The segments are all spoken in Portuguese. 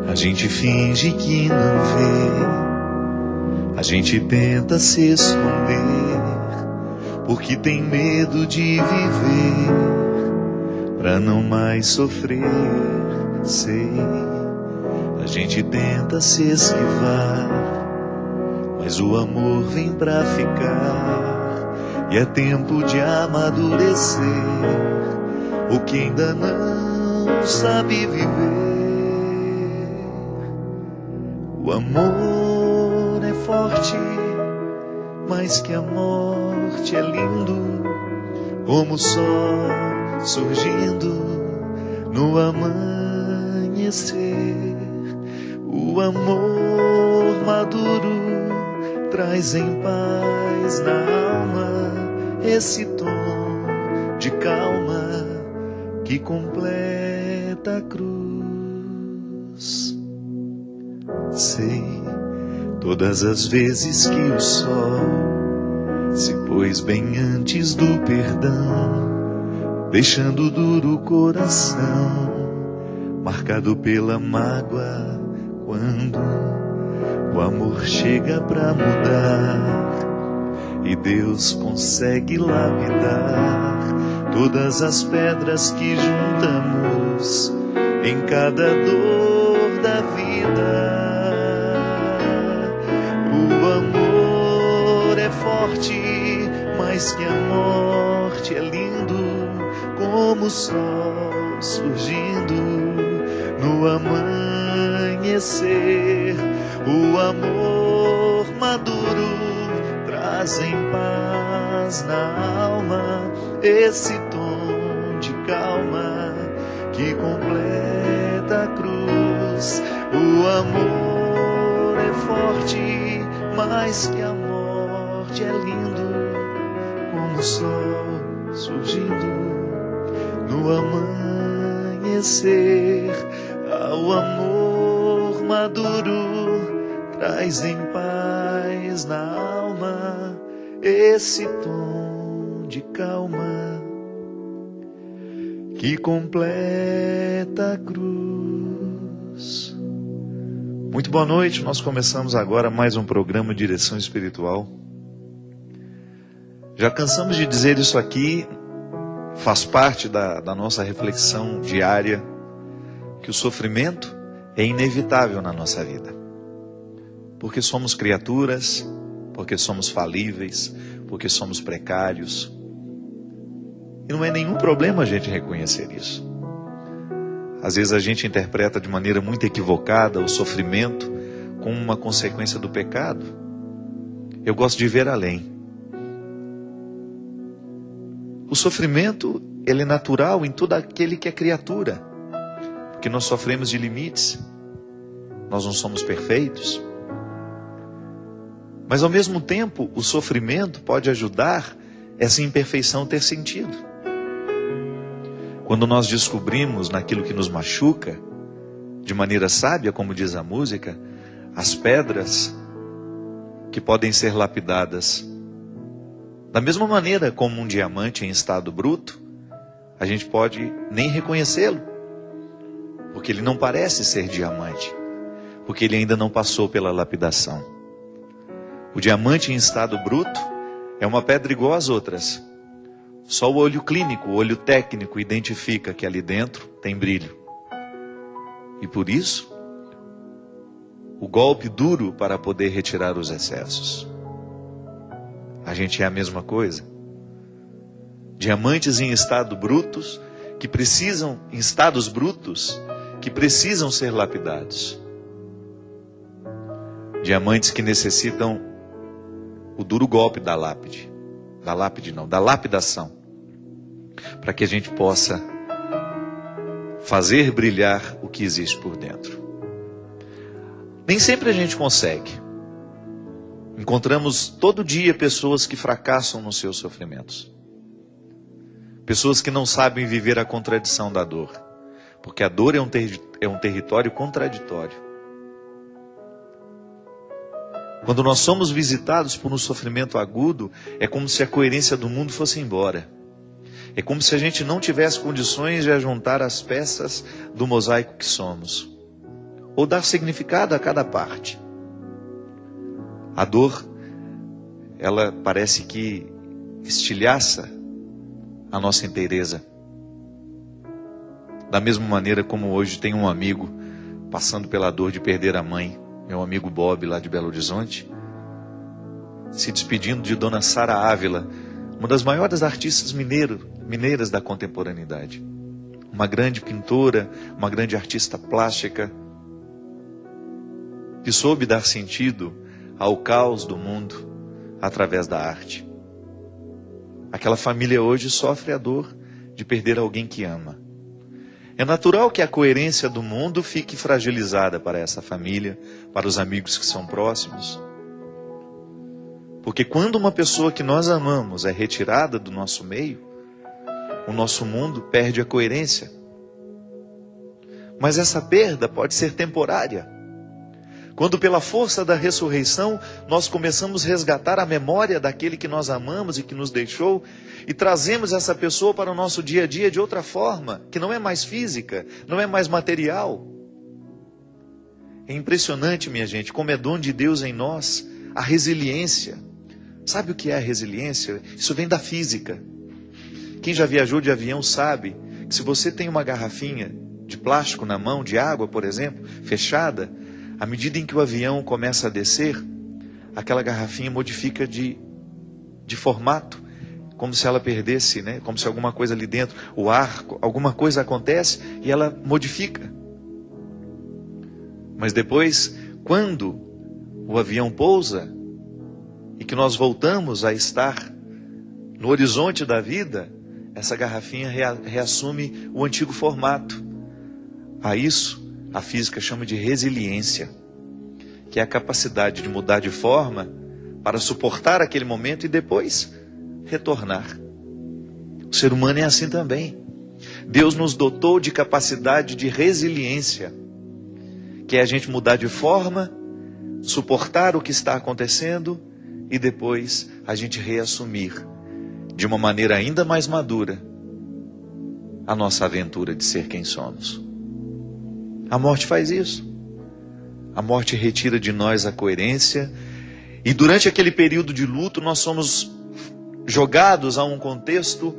A gente finge que não vê, a gente tenta se esconder, porque tem medo de viver, pra não mais sofrer, sei. A gente tenta se esquivar, mas o amor vem pra ficar, e é tempo de amadurecer, o que ainda não sabe viver. O amor é forte, mais que a morte é lindo, como o sol surgindo no amanhecer. O amor maduro traz em paz na alma esse tom de calma que completa a cruz. Sei todas as vezes que o sol se pôs bem antes do perdão, deixando duro o coração, marcado pela mágoa, quando o amor chega pra mudar e Deus consegue lapidar todas as pedras que juntamos em cada dor da vida. O amor é forte, mais que a morte é lindo, como o sol surgindo no amanhecer. O amor maduro traz em paz na alma esse tom de calma que completa a cruz. O amor é forte, mais que a morte é lindo, como o sol surgindo no amanhecer. O amor maduro traz em paz na alma esse tom de calma que completa a cruz. Muito boa noite, nós começamos agora mais um programa Direção Espiritual. Já cansamos de dizer isso aqui, faz parte da nossa reflexão diária, que o sofrimento é inevitável na nossa vida. Porque somos criaturas, porque somos falíveis, porque somos precários. E não é nenhum problema a gente reconhecer isso. Às vezes a gente interpreta de maneira muito equivocada o sofrimento como uma consequência do pecado. Eu gosto de ver além. O sofrimento, ele é natural em todo aquele que é criatura. Porque nós sofremos de limites. Nós não somos perfeitos. Mas ao mesmo tempo, o sofrimento pode ajudar essa imperfeição a ter sentido. Quando nós descobrimos naquilo que nos machuca, de maneira sábia, como diz a música, as pedras que podem ser lapidadas. Da mesma maneira como um diamante em estado bruto, a gente pode nem reconhecê-lo, porque ele não parece ser diamante, porque ele ainda não passou pela lapidação. O diamante em estado bruto é uma pedra igual às outras. Só o olho clínico, o olho técnico identifica que ali dentro tem brilho. E por isso, o golpe duro para poder retirar os excessos. A gente é a mesma coisa. Diamantes em estado brutos, que precisam, em estados brutos, que precisam ser lapidados. Diamantes que necessitam o duro golpe da lápide. Da lapidação. Para que a gente possa fazer brilhar o que existe por dentro. Nem sempre a gente consegue. Encontramos todo dia pessoas que fracassam nos seus sofrimentos. Pessoas que não sabem viver a contradição da dor. Porque a dor é um território contraditório. Quando nós somos visitados por um sofrimento agudo, é como se a coerência do mundo fosse embora. É como se a gente não tivesse condições de ajuntar as peças do mosaico que somos, ou dar significado a cada parte. A dor, ela parece que estilhaça a nossa inteireza. Da mesma maneira como hoje tem um amigo passando pela dor de perder a mãe, meu amigo Bob, lá de Belo Horizonte, se despedindo de Dona Sara Ávila, uma das maiores artistas mineiras da contemporaneidade. Uma grande pintora, uma grande artista plástica, que soube dar sentido ao caos do mundo através da arte. Aquela família hoje sofre a dor de perder alguém que ama. É natural que a coerência do mundo fique fragilizada para essa família, para os amigos que são próximos. Porque quando uma pessoa que nós amamos é retirada do nosso meio, o nosso mundo perde a coerência. Mas essa perda pode ser temporária. Quando pela força da ressurreição nós começamos a resgatar a memória daquele que nós amamos e que nos deixou, e trazemos essa pessoa para o nosso dia a dia de outra forma, que não é mais física, não é mais material. É impressionante, minha gente, como é dom de Deus em nós a resiliência. Sabe o que é a resiliência? Isso vem da física. Quem já viajou de avião sabe que se você tem uma garrafinha de plástico na mão, de água, por exemplo, fechada, à medida em que o avião começa a descer, aquela garrafinha modifica de formato, como se ela perdesse, né? Como se alguma coisa ali dentro, o ar, alguma coisa acontece e ela modifica. Mas depois, quando o avião pousa e que nós voltamos a estar no horizonte da vida, essa garrafinha reassume o antigo formato. A isso a física chama de resiliência, que é a capacidade de mudar de forma para suportar aquele momento e depois retornar. O ser humano é assim também. Deus nos dotou de capacidade de resiliência, que é a gente mudar de forma, suportar o que está acontecendo e depois a gente reassumir, de uma maneira ainda mais madura, a nossa aventura de ser quem somos. A morte faz isso. A morte retira de nós a coerência. E durante aquele período de luto, nós somos jogados a um contexto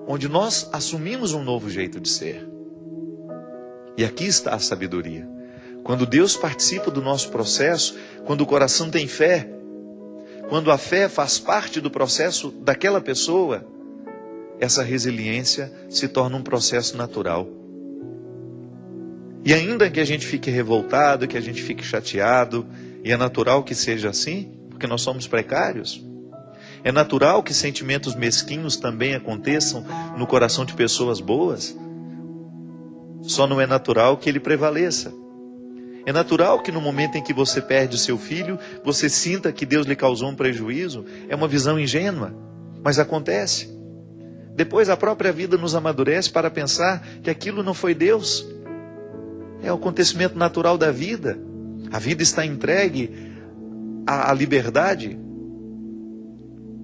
onde nós assumimos um novo jeito de ser. E aqui está a sabedoria. Quando Deus participa do nosso processo, quando o coração tem fé, quando a fé faz parte do processo daquela pessoa, essa resiliência se torna um processo natural. E ainda que a gente fique revoltado, que a gente fique chateado, e é natural que seja assim, porque nós somos precários, é natural que sentimentos mesquinhos também aconteçam no coração de pessoas boas, só não é natural que ele prevaleça. É natural que no momento em que você perde o seu filho, você sinta que Deus lhe causou um prejuízo, é uma visão ingênua, mas acontece. Depois a própria vida nos amadurece para pensar que aquilo não foi Deus. É o acontecimento natural da vida. A vida está entregue à liberdade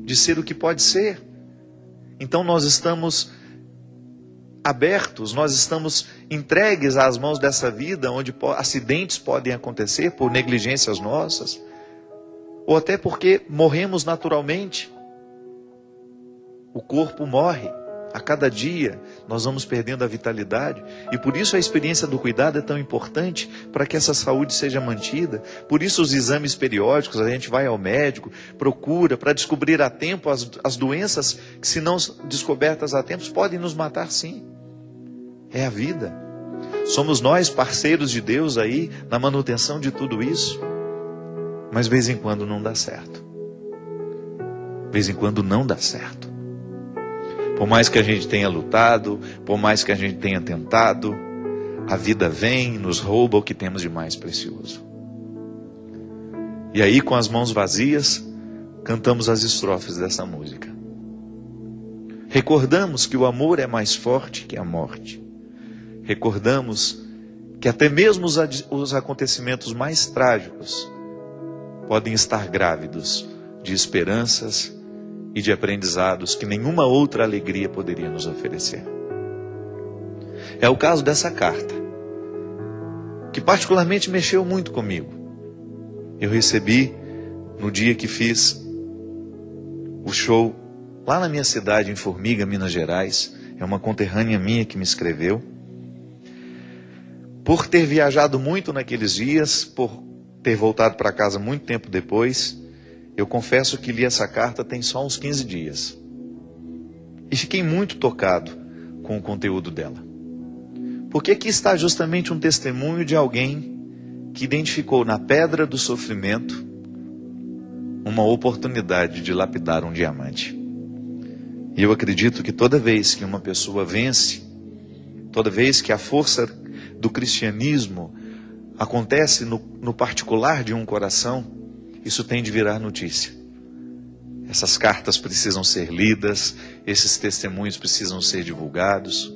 de ser o que pode ser. Então nós estamos abertos, nós estamos entregues às mãos dessa vida, onde acidentes podem acontecer por negligências nossas, ou até porque morremos naturalmente. O corpo morre. A cada dia nós vamos perdendo a vitalidade, e por isso a experiência do cuidado é tão importante para que essa saúde seja mantida. Por isso os exames periódicos, a gente vai ao médico, procura para descobrir a tempo as doenças que, se não descobertas a tempo, podem nos matar sim. É a vida. Somos nós parceiros de Deus aí na manutenção de tudo isso, mas de vez em quando não dá certo. De vez em quando não dá certo. Por mais que a gente tenha lutado, por mais que a gente tenha tentado, a vida vem e nos rouba o que temos de mais precioso. E aí, com as mãos vazias, cantamos as estrofes dessa música. Recordamos que o amor é mais forte que a morte. Recordamos que até mesmo os acontecimentos mais trágicos podem estar grávidos de esperanças e de aprendizados que nenhuma outra alegria poderia nos oferecer. É o caso dessa carta, que particularmente mexeu muito comigo. Eu recebi no dia que fiz o show lá na minha cidade, em Formiga, Minas Gerais. É uma conterrânea minha que me escreveu. Por ter viajado muito naqueles dias, por ter voltado para casa muito tempo depois, eu confesso que li essa carta tem só uns 15 dias. E fiquei muito tocado com o conteúdo dela. Porque aqui está justamente um testemunho de alguém que identificou na pedra do sofrimento uma oportunidade de lapidar um diamante. E eu acredito que toda vez que uma pessoa vence, toda vez que a força do cristianismo acontece no particular de um coração, isso tem de virar notícia. Essas cartas precisam ser lidas, esses testemunhos precisam ser divulgados,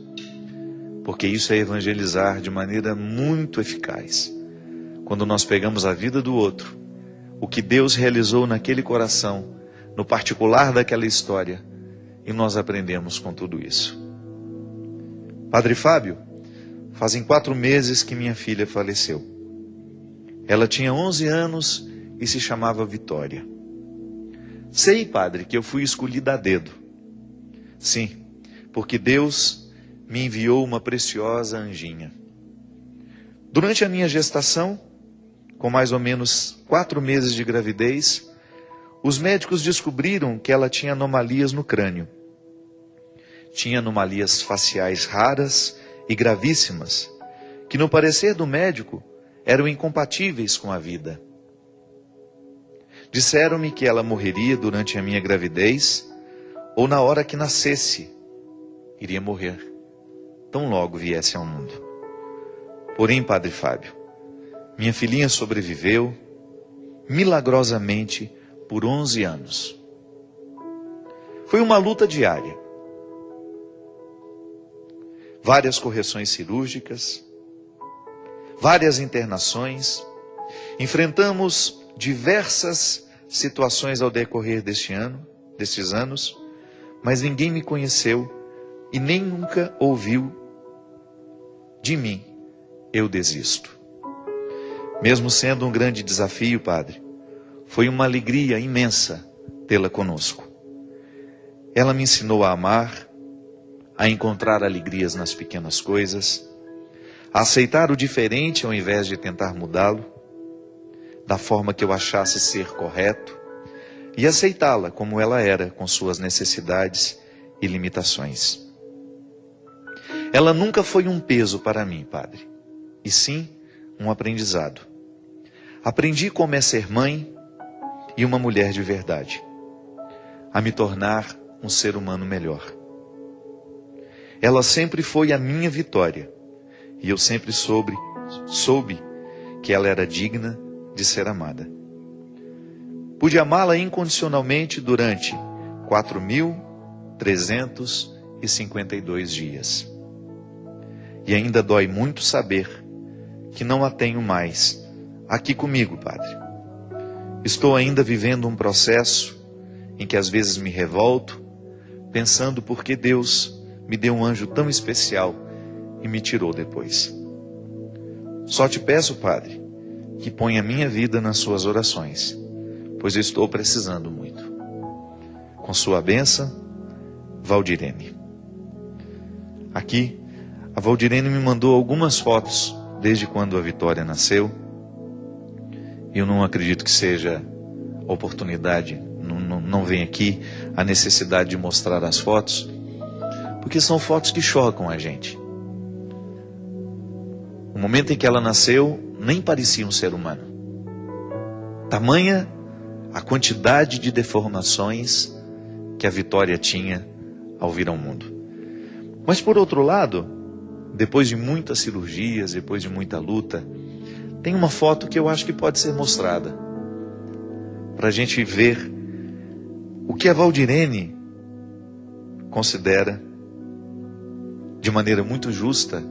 porque isso é evangelizar de maneira muito eficaz. Quando nós pegamos a vida do outro, o que Deus realizou naquele coração, no particular daquela história, e nós aprendemos com tudo isso. Padre Fábio, fazem 4 meses que minha filha faleceu. Ela tinha 11 anos e se chamava Vitória. Sei, padre, que eu fui escolhida a dedo. Sim, porque Deus me enviou uma preciosa anjinha. Durante a minha gestação, com mais ou menos 4 meses de gravidez, os médicos descobriram que ela tinha anomalias no crânio. Tinha anomalias faciais raras e gravíssimas, que no parecer do médico eram incompatíveis com a vida. Disseram-me que ela morreria durante a minha gravidez ou na hora que nascesse. Iria morrer, tão logo viesse ao mundo. Porém, Padre Fábio, minha filhinha sobreviveu, milagrosamente, por 11 anos. Foi uma luta diária. Várias correções cirúrgicas, várias internações. Enfrentamos diversas situações ao decorrer destes anos, mas ninguém me conheceu e nem nunca ouviu de mim: eu desisto. Mesmo sendo um grande desafio, padre, foi uma alegria imensa tê-la conosco. Ela me ensinou a amar, a encontrar alegrias nas pequenas coisas, a aceitar o diferente ao invés de tentar mudá-lo, da forma que eu achasse ser correto, e aceitá-la como ela era, com suas necessidades e limitações. Ela nunca foi um peso para mim, padre, e sim um aprendizado. Aprendi como é ser mãe e uma mulher de verdade, a me tornar um ser humano melhor. Ela sempre foi a minha Vitória, e eu sempre soube que ela era digna de ser amada. Pude amá-la incondicionalmente durante 4.352 dias. E ainda dói muito saber que não a tenho mais aqui comigo, padre. Estou ainda vivendo um processo em que às vezes me revolto, pensando por que Deus me deu um anjo tão especial e me tirou depois. Só te peço, padre, que ponha a minha vida nas suas orações, pois eu estou precisando muito. Com sua bênção, Valdirene. Aqui, a Valdirene me mandou algumas fotos desde quando a Vitória nasceu. Eu não acredito que seja oportunidade, não vem aqui a necessidade de mostrar as fotos, porque são fotos que chocam a gente. O momento em que ela nasceu, nem parecia um ser humano. Tamanha a quantidade de deformações que a Vitória tinha ao vir ao mundo. Mas por outro lado, depois de muitas cirurgias, depois de muita luta, tem uma foto que eu acho que pode ser mostrada, para a gente ver o que a Valdirene considera, de maneira muito justa,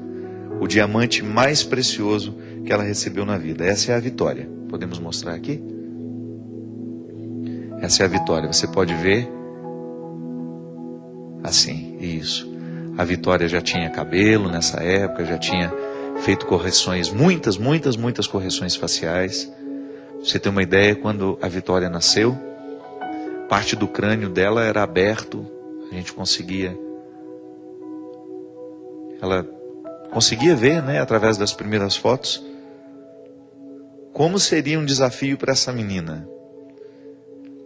o diamante mais precioso que ela recebeu na vida. Essa é a Vitória. Podemos mostrar aqui? Essa é a Vitória. Você pode ver assim, isso. A Vitória já tinha cabelo nessa época, já tinha feito correções, muitas correções faciais. Pra você ter uma ideia, quando a Vitória nasceu, parte do crânio dela era aberto, ela conseguia ver, né, através das primeiras fotos, como seria um desafio para essa menina.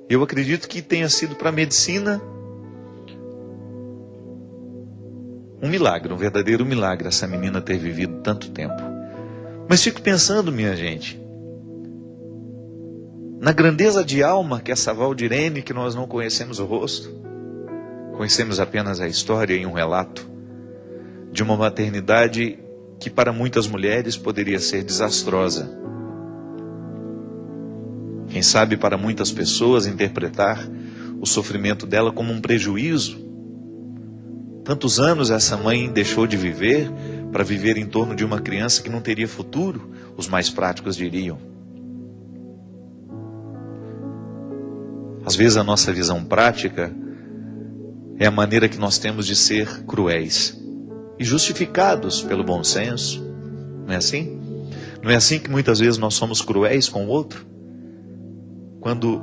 Eu acredito que tenha sido para a medicina um milagre, um verdadeiro milagre, essa menina ter vivido tanto tempo. Mas fico pensando, minha gente, na grandeza de alma que essa Valdirene, que nós não conhecemos o rosto, conhecemos apenas a história e um relato de uma maternidade que para muitas mulheres poderia ser desastrosa. Quem sabe para muitas pessoas interpretar o sofrimento dela como um prejuízo. Tantos anos essa mãe deixou de viver para viver em torno de uma criança que não teria futuro, os mais práticos diriam. Às vezes a nossa visão prática é a maneira que nós temos de ser cruéis e justificados pelo bom senso. Não é assim? Não é assim que muitas vezes nós somos cruéis com o outro? Quando,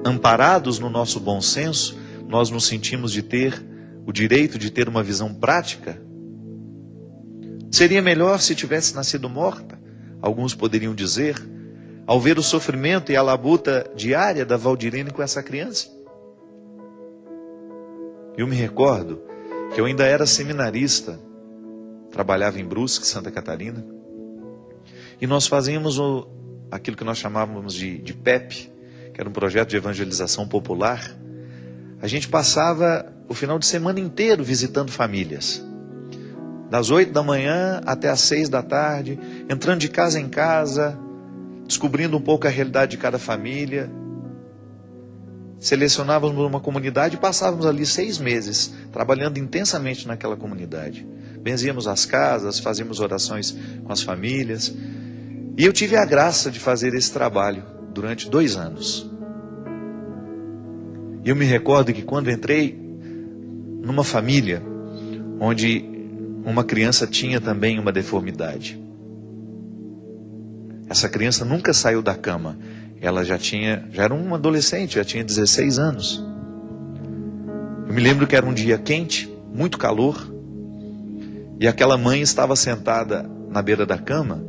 amparados no nosso bom senso, nós nos sentimos de ter o direito de ter uma visão prática. Seria melhor se tivesse nascido morta, alguns poderiam dizer, ao ver o sofrimento e a labuta diária da Valdirene com essa criança. Eu me recordo que eu ainda era seminarista, trabalhava em Brusque, Santa Catarina, e nós fazíamos aquilo que nós chamávamos de PEP, que era um projeto de evangelização popular. A gente passava o final de semana inteiro visitando famílias, das 8 da manhã até as 6 da tarde, entrando de casa em casa, descobrindo um pouco a realidade de cada família. Selecionávamos uma comunidade e passávamos ali 6 meses, trabalhando intensamente naquela comunidade. Benzíamos as casas, fazíamos orações com as famílias. E eu tive a graça de fazer esse trabalho durante 2 anos. E eu me recordo que quando entrei numa família onde uma criança tinha também uma deformidade. Essa criança nunca saiu da cama. Ela já era uma adolescente, já tinha 16 anos. Eu me lembro que era um dia quente, muito calor, e aquela mãe estava sentada na beira da cama,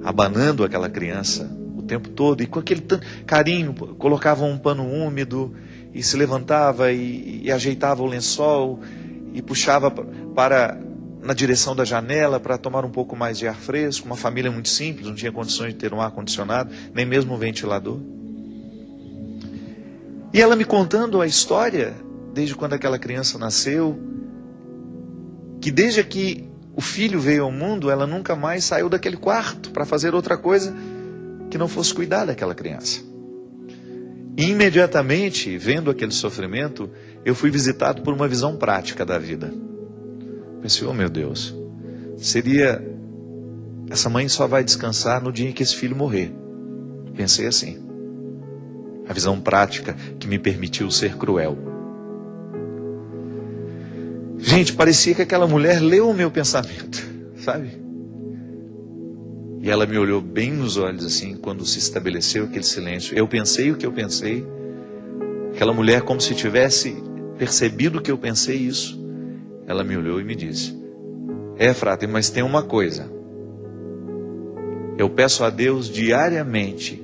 abanando aquela criança o tempo todo, e com aquele carinho, colocava um pano úmido, e se levantava e ajeitava o lençol, e puxava na direção da janela para tomar um pouco mais de ar fresco. Uma família muito simples, não tinha condições de ter um ar-condicionado, nem mesmo um ventilador. E ela me contando a história, desde quando aquela criança nasceu, que desde que o filho veio ao mundo, ela nunca mais saiu daquele quarto para fazer outra coisa que não fosse cuidar daquela criança. E imediatamente, vendo aquele sofrimento, eu fui visitado por uma visão prática da vida. Pensei, oh meu Deus, essa mãe só vai descansar no dia em que esse filho morrer. Pensei assim. A visão prática que me permitiu ser cruel. Gente, parecia que aquela mulher leu o meu pensamento, sabe? E ela me olhou bem nos olhos assim, quando se estabeleceu aquele silêncio. Eu pensei o que eu pensei. Aquela mulher, como se tivesse percebido que eu pensei isso, ela me olhou e me disse: Frata, mas tem uma coisa. Eu peço a Deus diariamente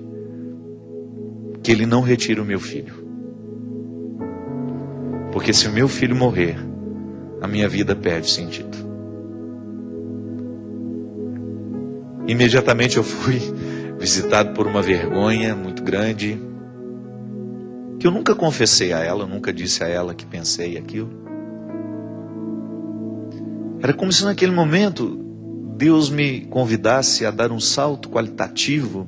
que Ele não retire o meu filho. Porque se o meu filho morrer, a minha vida perde sentido. Imediatamente eu fui visitado por uma vergonha muito grande, que eu nunca confessei a ela, eu nunca disse a ela que pensei aquilo. Era como se naquele momento Deus me convidasse a dar um salto qualitativo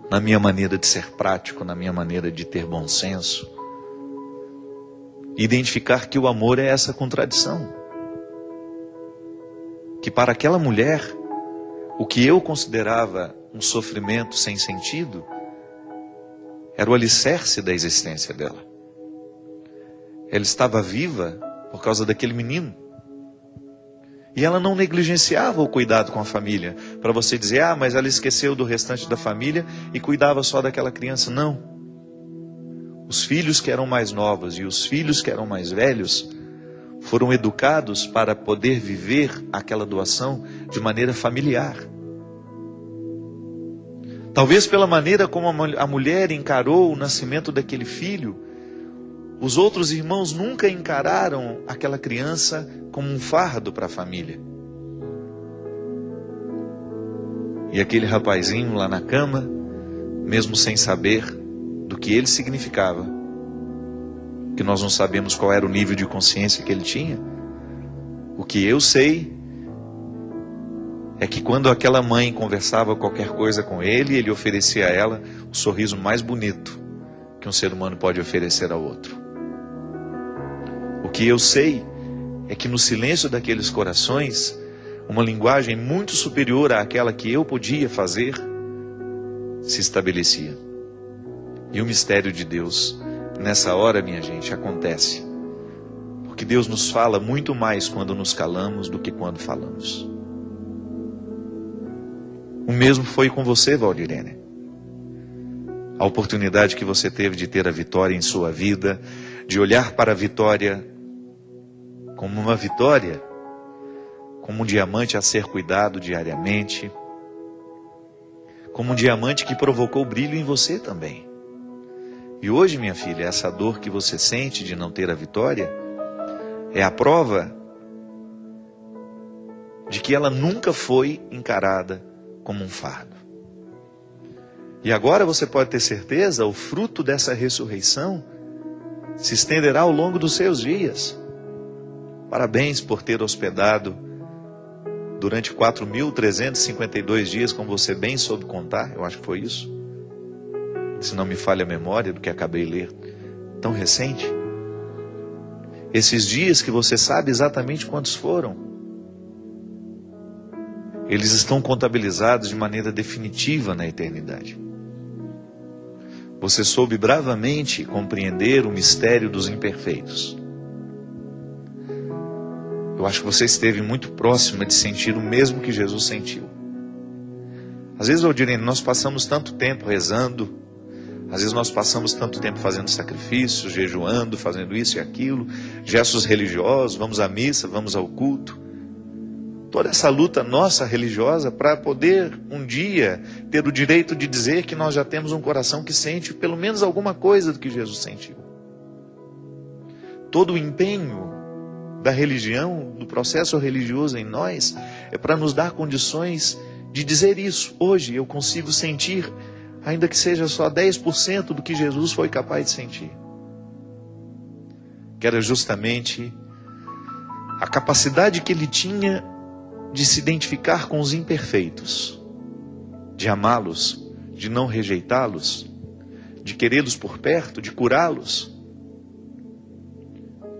na minha maneira de ser prático, na minha maneira de ter bom senso. Identificar que o amor é essa contradição. Que para aquela mulher, o que eu considerava um sofrimento sem sentido, era o alicerce da existência dela. ela estava viva por causa daquele menino. E ela não negligenciava o cuidado com a família, para você dizer, mas ela esqueceu do restante da família e cuidava só daquela criança. Não. Os filhos que eram mais novos e os filhos que eram mais velhos foram educados para poder viver aquela doação de maneira familiar. Talvez pela maneira como a mulher encarou o nascimento daquele filho, os outros irmãos nunca encararam aquela criança como um fardo para a família. E aquele rapazinho lá na cama, mesmo sem saber do que ele significava, que nós não sabemos qual era o nível de consciência que ele tinha, o que eu sei é que quando aquela mãe conversava qualquer coisa com ele, ele oferecia a ela o sorriso mais bonito que um ser humano pode oferecer ao outro. O que eu sei é que no silêncio daqueles corações, uma linguagem muito superior àquela que eu podia fazer se estabelecia. E o mistério de Deus, nessa hora, minha gente, acontece. Porque Deus nos fala muito mais quando nos calamos do que quando falamos. O mesmo foi com você, Valdirene. A oportunidade que você teve de ter a vitória em sua vida, de olhar para a vitória como uma vitória, como um diamante a ser cuidado diariamente, como um diamante que provocou brilho em você também. E hoje, minha filha, essa dor que você sente de não ter a vitória é a prova de que ela nunca foi encarada como um fardo. E agora você pode ter certeza, o fruto dessa ressurreição se estenderá ao longo dos seus dias. Parabéns por ter hospedado durante 4.352 dias, como você bem soube contar, eu acho que foi isso. Se não me falha a memória do que acabei de ler, tão recente. Esses dias que você sabe exatamente quantos foram, eles estão contabilizados de maneira definitiva na eternidade. Você soube bravamente compreender o mistério dos imperfeitos. Eu acho que você esteve muito próxima de sentir o mesmo que Jesus sentiu. Às vezes, Valdirene, nós passamos tanto tempo rezando, às vezes nós passamos tanto tempo fazendo sacrifícios, jejuando, fazendo isso e aquilo, gestos religiosos, vamos à missa, vamos ao culto. Toda essa luta nossa religiosa para poder um dia ter o direito de dizer que nós já temos um coração que sente pelo menos alguma coisa do que Jesus sentiu. Todo o empenho da religião, do processo religioso em nós, é para nos dar condições de dizer isso. Hoje eu consigo sentir, ainda que seja só 10% do que Jesus foi capaz de sentir. Que era justamente a capacidade que ele tinha de se identificar com os imperfeitos, de amá-los, de não rejeitá-los, de querê-los por perto, de curá-los,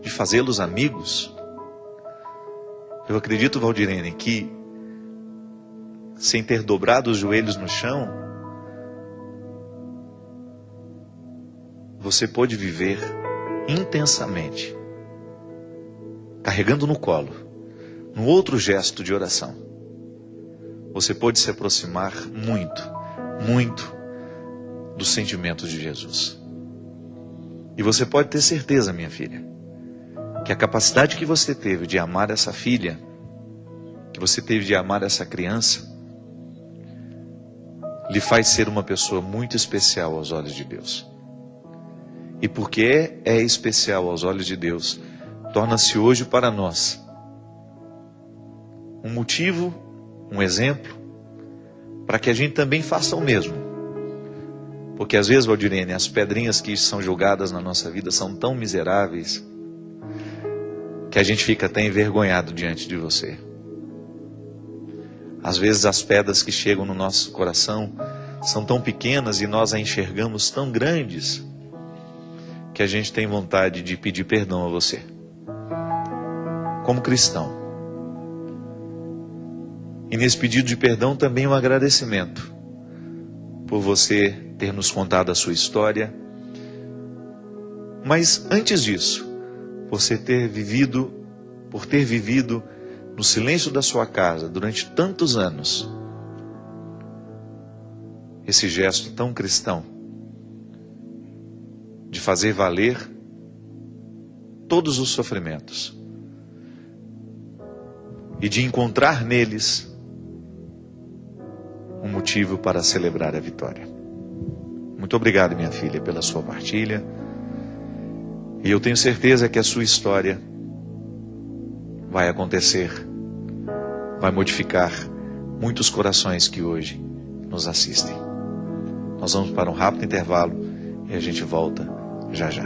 de fazê-los amigos. Eu acredito, Valdirene, que sem ter dobrado os joelhos no chão, você pôde viver intensamente, carregando no colo, num outro gesto de oração. Você pôde se aproximar muito, muito dos sentimentos de Jesus. E você pode ter certeza, minha filha, que a capacidade que você teve de amar essa filha, que você teve de amar essa criança, lhe faz ser uma pessoa muito especial aos olhos de Deus. E porque é especial aos olhos de Deus, torna-se hoje para nós um motivo, um exemplo, para que a gente também faça o mesmo. Porque às vezes, Valdirene, as pedrinhas que são jogadas na nossa vida são tão miseráveis que a gente fica até envergonhado diante de você. Às vezes as pedras que chegam no nosso coração são tão pequenas e nós a enxergamos tão grandes que a gente tem vontade de pedir perdão a você. Como cristão. E nesse pedido de perdão também um agradecimento por você ter nos contado a sua história. Mas antes disso, por ter vivido no silêncio da sua casa durante tantos anos, esse gesto tão cristão de fazer valer todos os sofrimentos e de encontrar neles um motivo para celebrar a vitória. Muito obrigado, minha filha, pela sua partilha. E eu tenho certeza que a sua história vai acontecer, vai modificar muitos corações que hoje nos assistem. Nós vamos para um rápido intervalo e a gente volta já já.